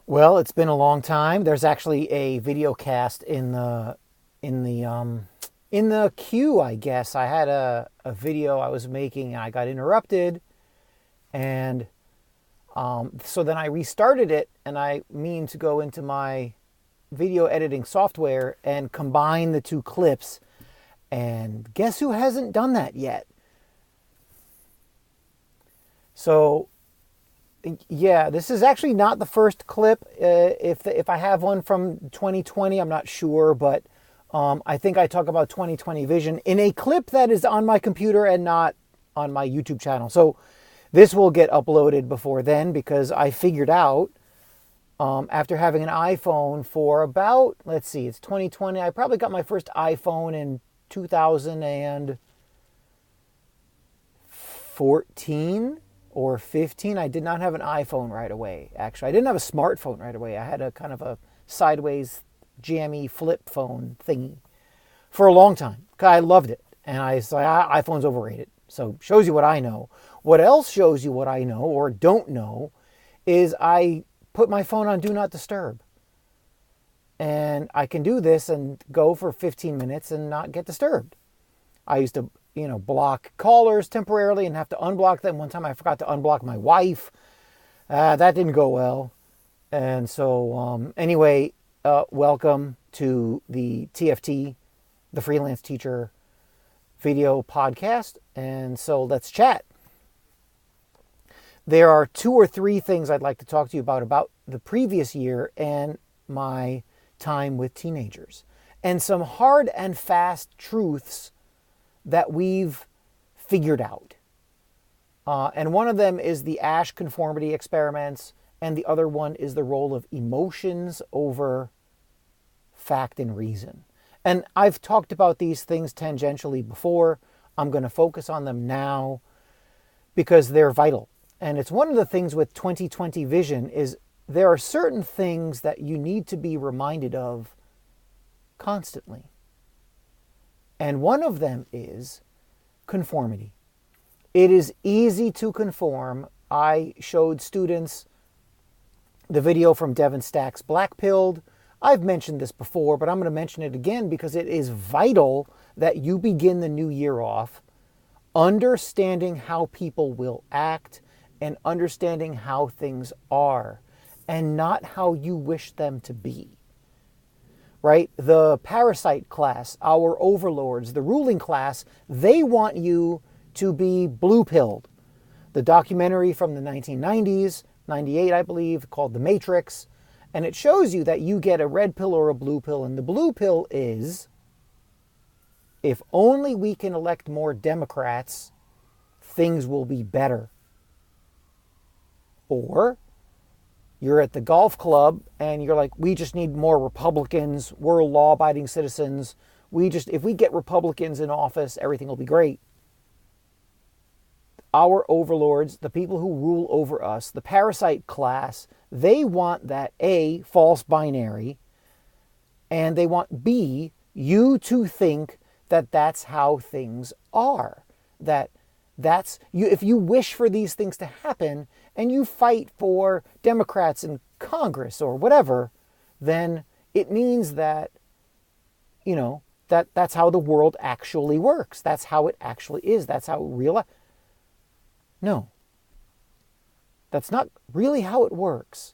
Well, it's been a long time. There's actually a video cast in the queue, I guess. I had a video I was making and I got interrupted, and so then I restarted it, and I mean to go into my video editing software and combine the two clips. And guess who hasn't done that yet? So yeah, this is actually not the first clip. If I have one from 2020, I'm not sure, but I think I talk about 2020 vision in a clip that is on my computer and not on my YouTube channel. So this will get uploaded before then, because I figured out, after having an iPhone for about, let's see, it's 2020. I probably got my first iPhone in 2014 or 15. I did not have an iPhone right away, actually. I didn't have a smartphone right away. I had a kind of a sideways, jammy flip phone thingy for a long time. I loved it. And I was like, iPhone's overrated. So shows you what I know. What else shows you what I know or don't know is I put my phone on Do Not Disturb. And I can do this and go for 15 minutes and not get disturbed. I used to, block callers temporarily and have to unblock them. One time I forgot to unblock my wife. That didn't go well. And so, anyway, welcome to the TFT, the Freelance Teacher video podcast. And so let's chat. There are 2 or 3 things I'd like to talk to you about the previous year and my time with teenagers, and some hard and fast truths that we've figured out. And one of them is the Asch Conformity Experiments, and the other one is the role of emotions over fact and reason. And I've talked about these things tangentially before. I'm going to focus on them now because they're vital. And it's one of the things with 2020 vision is there are certain things that you need to be reminded of constantly. And one of them is conformity. It is easy to conform. I showed students the video from Devin Stack's Black Pilled. I've mentioned this before, but I'm going to mention it again because it is vital that you begin the new year off understanding how people will act and understanding how things are and not how you wish them to be. Right? The parasite class, our overlords, the ruling class, they want you to be blue-pilled. The documentary from the 1990s, 98 I believe, called The Matrix, and it shows you that you get a red pill or a blue pill, and the blue pill is, if only we can elect more Democrats, things will be better. Or you're at the golf club and you're like, we just need more Republicans. We're law-abiding citizens. If we get Republicans in office, everything will be great. Our overlords, the people who rule over us, the parasite class, they want that A, false binary, and they want B, you to think that that's how things are. That's you. If you wish for these things to happen and you fight for Democrats in Congress or whatever, then it means that, that's how the world actually works. That's how it actually is. That's how real. No, that's not really how it works.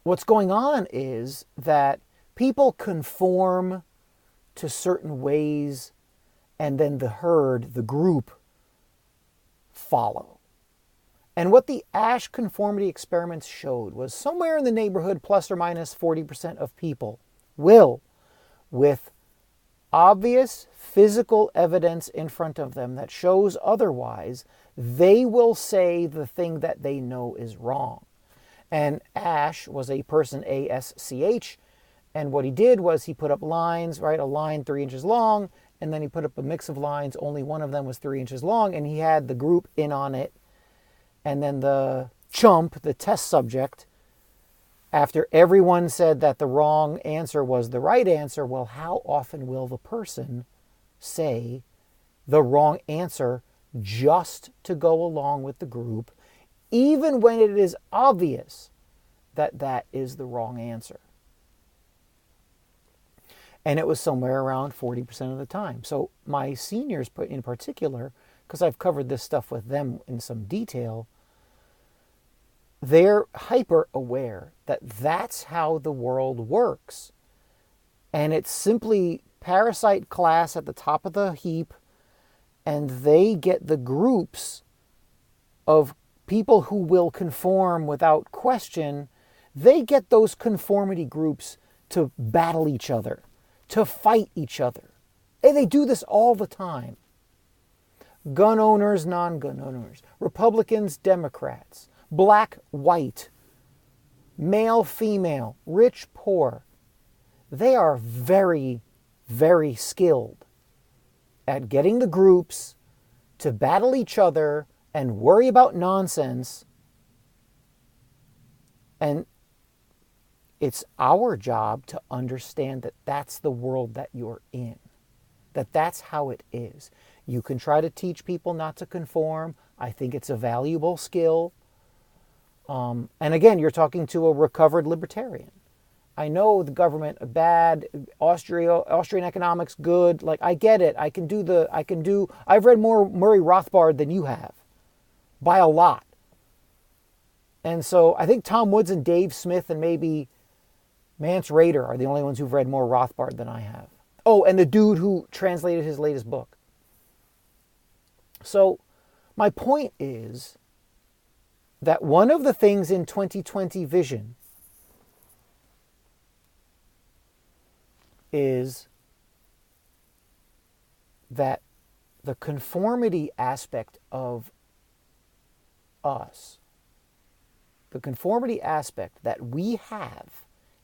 What's going on is that people conform to certain ways, and then the herd, the group, follow. And what the Asch Conformity Experiments showed was somewhere in the neighborhood, plus or minus 40% of people will, with obvious physical evidence in front of them that shows otherwise, they will say the thing that they know is wrong. And Asch was a person, A-S-C-H, and what he did was he put up lines, right, a line 3 inches long, and then he put up a mix of lines, only one of them was 3 inches long, and he had the group in on it. And then the chump, the test subject, after everyone said that the wrong answer was the right answer, well, how often will the person say the wrong answer just to go along with the group, even when it is obvious that that is the wrong answer. And it was somewhere around 40% of the time. So my seniors in particular, because I've covered this stuff with them in some detail, they're hyper aware that that's how the world works. And it's simply parasite class at the top of the heap, and they get the groups of people who will conform without question. They get those conformity groups to battle each other, to fight each other. And they do this all the time. Gun owners, non-gun owners, Republicans, Democrats, black, white, male, female, rich, poor. They are very, very skilled at getting the groups to battle each other and worry about nonsense. And it's our job to understand that that's the world that you're in, that that's how it is. You can try to teach people not to conform. I think it's a valuable skill. And again, you're talking to a recovered libertarian. I know the government bad, Austrian economics good. Like, I get it. I've read more Murray Rothbard than you have, by a lot. And so I think Tom Woods and Dave Smith and maybe Mance Raider are the only ones who've read more Rothbard than I have. Oh, and the dude who translated his latest book. So my point is that one of the things in 2020 vision is that the conformity aspect of us, the conformity aspect that we have,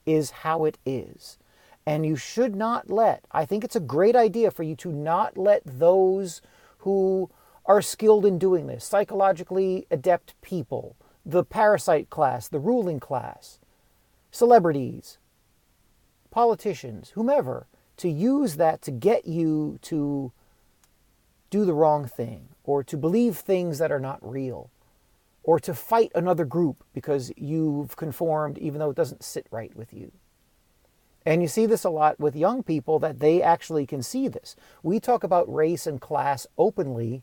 is how it is. And you should not I think it's a great idea for you to not let those who are skilled in doing this, psychologically adept people, the parasite class, the ruling class, celebrities, politicians, whomever, to use that to get you to do the wrong thing, or to believe things that are not real, or to fight another group because you've conformed even though it doesn't sit right with you. And you see this a lot with young people, that they actually can see this. We talk about race and class openly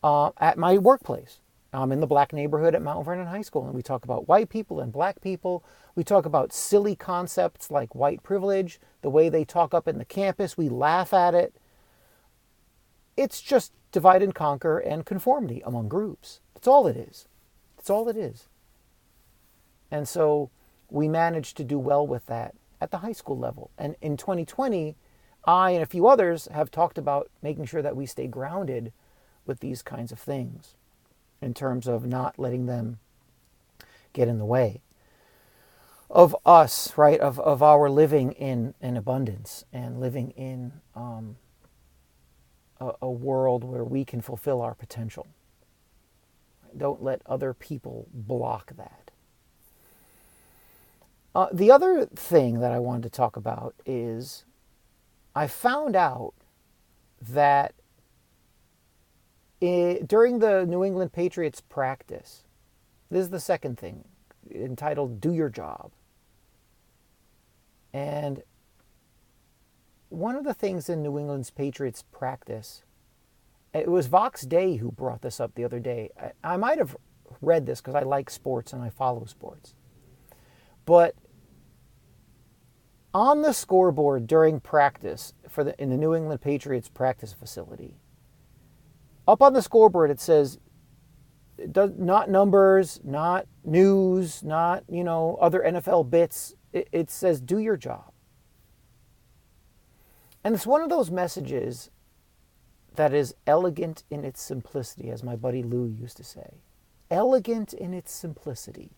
at my workplace. I'm in the black neighborhood at Mount Vernon High School, and we talk about white people and black people. We talk about silly concepts like white privilege, the way they talk up in the campus. We laugh at it. It's just divide and conquer and conformity among groups. That's all it is. That's all it is. And so we managed to do well with that at the high school level. And in 2020, I and a few others have talked about making sure that we stay grounded with these kinds of things in terms of not letting them get in the way of us, right? Of our living in abundance and living in a world where we can fulfill our potential. Don't let other people block that. The other thing that I wanted to talk about is I found out that during the New England Patriots practice, this is the second thing, entitled Do Your Job. And one of the things in New England's Patriots practice, it was Vox Day who brought this up the other day. I might have read this because I like sports and I follow sports. But on the scoreboard during practice in the New England Patriots practice facility, up on the scoreboard it says, not numbers, not news, not other NFL bits. It says, do your job. And it's one of those messages that is elegant in its simplicity, as my buddy Lou used to say. Elegant in its simplicity.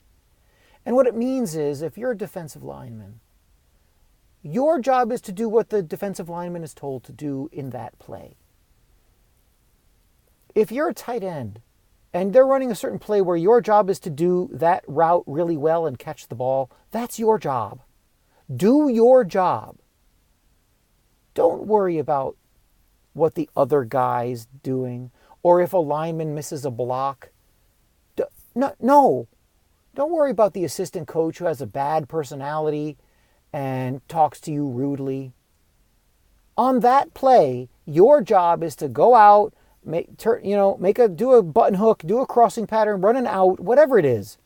And what it means is, if you're a defensive lineman, your job is to do what the defensive lineman is told to do in that play. If you're a tight end and they're running a certain play where your job is to do that route really well and catch the ball, that's your job. Do your job. Don't worry about what the other guy's doing, or if a lineman misses a block. No. Don't worry about the assistant coach who has a bad personality and talks to you rudely. On that play, your job is to go out, do a button hook, do a crossing pattern, run an out, whatever it is,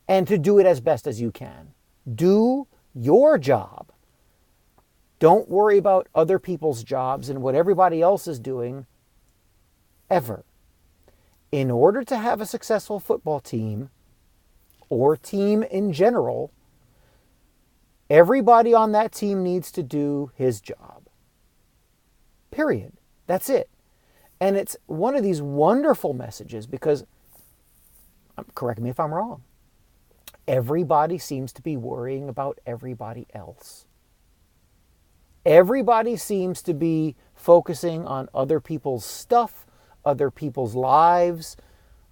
and to do it as best as you can. Do your job. Don't worry about other people's jobs and what everybody else is doing, ever. In order to have a successful football team, or team in general, everybody on that team needs to do his job. Period. That's it. And it's one of these wonderful messages because, correct me if I'm wrong, everybody seems to be worrying about everybody else. Everybody seems to be focusing on other people's stuff, other people's lives,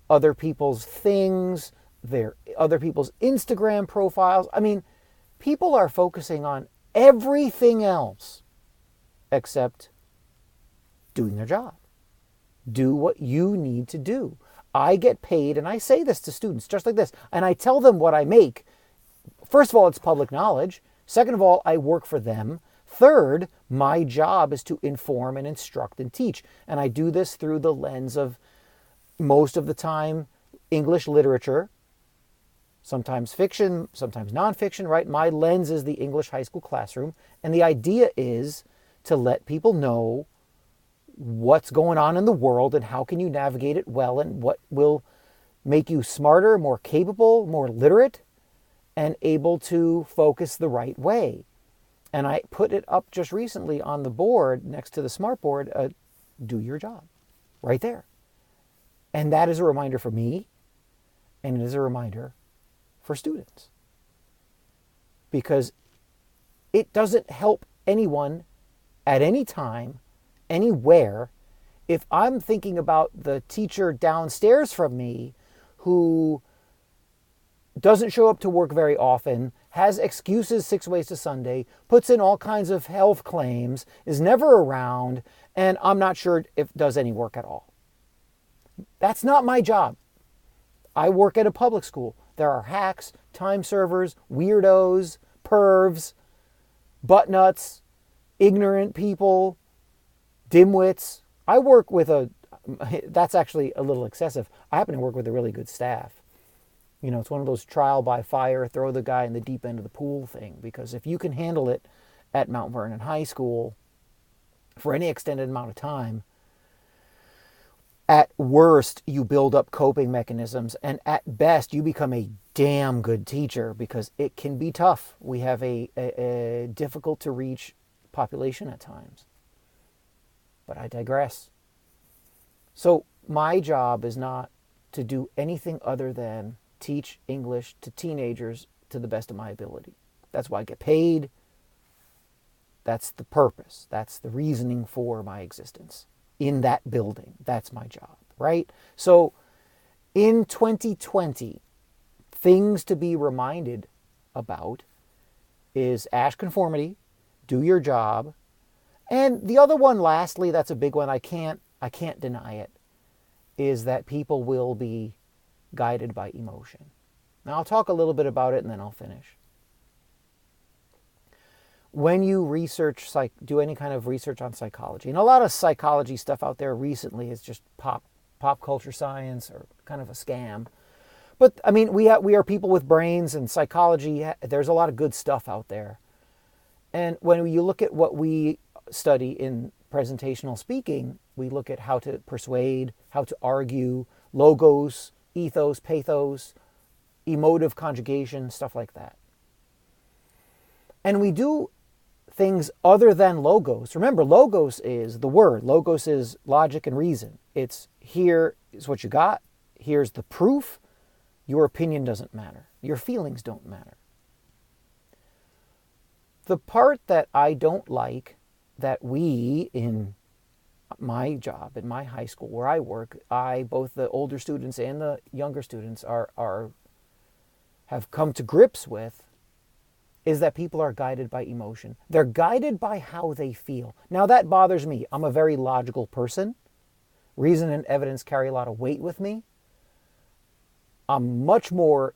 other people's things, other people's Instagram profiles. I mean, people are focusing on everything else except doing their job. Do what you need to do. I get paid, and I say this to students just like this, and I tell them what I make. First of all, it's public knowledge. Second of all, I work for them. Third, my job is to inform and instruct and teach. And I do this through the lens of, most of the time, English literature, sometimes fiction, sometimes nonfiction, right? My lens is the English high school classroom. And the idea is to let people know what's going on in the world and how can you navigate it well and what will make you smarter, more capable, more literate, and able to focus the right way. And I put it up just recently on the board next to the smart board, do your job, right there. And that is a reminder for me, and it is a reminder for students. Because it doesn't help anyone at any time, anywhere, if I'm thinking about the teacher downstairs from me who doesn't show up to work very often, has excuses 6 ways to Sunday, puts in all kinds of health claims, is never around, and I'm not sure if does any work at all. That's not my job. I work at a public school. There are hacks, time servers, weirdos, pervs, butt nuts, ignorant people, dimwits. I work with that's actually a little excessive. I happen to work with a really good staff. You know, it's one of those trial by fire, throw the guy in the deep end of the pool thing. Because if you can handle it at Mount Vernon High School for any extended amount of time, at worst, you build up coping mechanisms. And at best, you become a damn good teacher because it can be tough. We have a difficult to reach population at times. But I digress. So my job is not to do anything other than teach English to teenagers to the best of my ability. That's why I get paid. That's the purpose. That's the reasoning for my existence in that building. That's my job, right? So in 2020, things to be reminded about is Asch Conformity, do your job. And the other one, lastly, that's a big one, I can't deny it, is that people will be guided by emotion. Now, I'll talk a little bit about it and then I'll finish. When you do any kind of research on psychology, and a lot of psychology stuff out there recently is just pop culture science or kind of a scam. But, I mean, we are people with brains, and psychology, there's a lot of good stuff out there. And when you look at what we study in presentational speaking, we look at how to persuade, how to argue, logos, ethos, pathos, emotive conjugation, stuff like that. And we do things other than logos. Remember, logos is the word. Logos is logic and reason. It's here is what you got. Here's the proof. Your opinion doesn't matter. Your feelings don't matter. The part that I don't like that we, in my job, in my high school where I work, both the older students and the younger students have come to grips with, is that people are guided by emotion. They're guided by how they feel. Now that bothers me. I'm a very logical person. Reason and evidence carry a lot of weight with me. I'm much more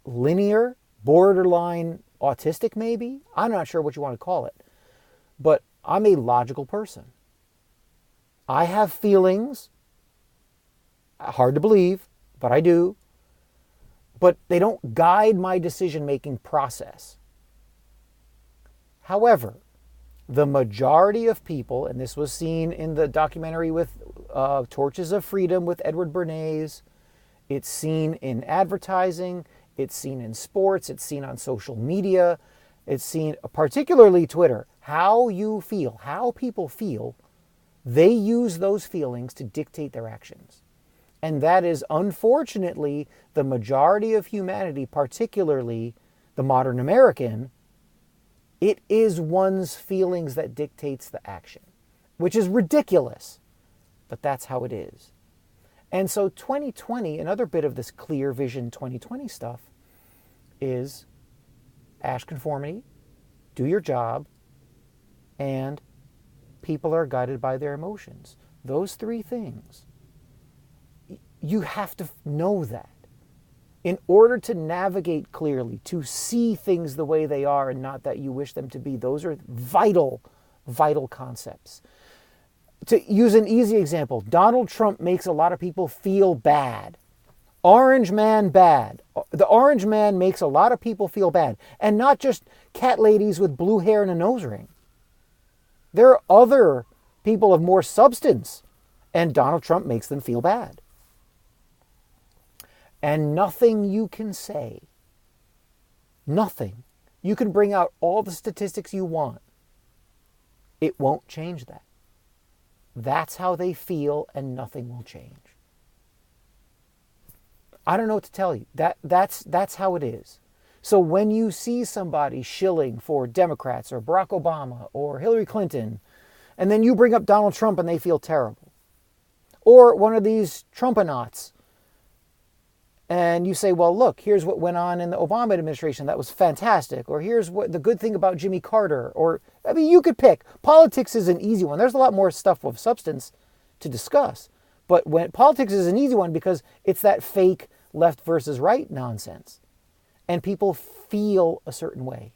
linear, borderline autistic maybe. I'm not sure what you want to call it. But I'm a logical person. I have feelings. Hard to believe, but I do. But they don't guide my decision-making process. However, the majority of people, and this was seen in the documentary with Torches of Freedom with Edward Bernays, it's seen in advertising, it's seen in sports, it's seen on social media, it's seen particularly Twitter. How you feel, how people feel, they use those feelings to dictate their actions. And that is unfortunately the majority of humanity, particularly the modern American. It is one's feelings that dictates the action, which is ridiculous, but that's how it is. And so 2020, another bit of this clear vision 2020 stuff is Asch Conformity, do your job, and people are guided by their emotions. Those three things. You have to know that. In order to navigate clearly, to see things the way they are and not that you wish them to be, those are vital, vital concepts. To use an easy example, Donald Trump makes a lot of people feel bad. Orange man bad. The orange man makes a lot of people feel bad. And not just cat ladies with blue hair and a nose ring. There are other people of more substance, and Donald Trump makes them feel bad. And nothing you can say, nothing, you can bring out all the statistics you want, it won't change that. That's how they feel, and nothing will change. I don't know what to tell you. That's how it is. So when you see somebody shilling for Democrats or Barack Obama or Hillary Clinton, and then you bring up Donald Trump and they feel terrible, or one of these Trumpanauts, and you say, well, look, here's what went on in the Obama administration that was fantastic. Or here's what the good thing about Jimmy Carter. Or, I mean, you could pick. Politics is an easy one. There's a lot more stuff of substance to discuss. But when politics is an easy one because it's that fake left versus right nonsense. And people feel a certain way.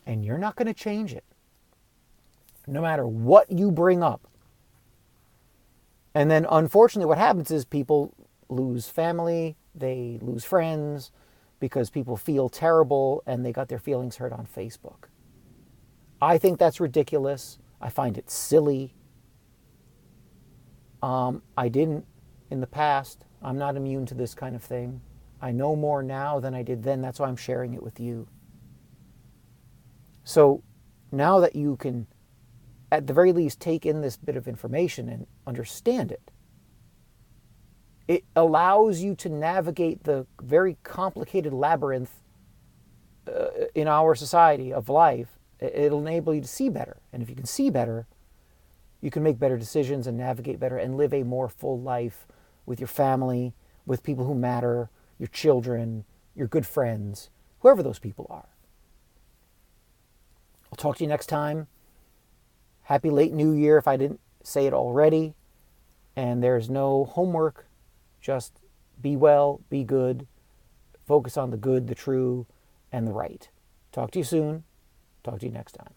And you're not going to change it. No matter what you bring up. And then, unfortunately, what happens is people lose family, they lose friends because people feel terrible and they got their feelings hurt on Facebook. I think that's ridiculous. I find it silly. I didn't in the past. I'm not immune to this kind of thing. I know more now than I did then. That's why I'm sharing it with you. So now that you can, at the very least, take in this bit of information and understand it, it allows you to navigate the very complicated labyrinth in our society of life. It'll enable you to see better. And if you can see better, you can make better decisions and navigate better and live a more full life with your family, with people who matter, your children, your good friends, whoever those people are. I'll talk to you next time. Happy late New Year if I didn't say it already. And there's no homework. Just be well, be good, focus on the good, the true, and the right. Talk to you soon. Talk to you next time.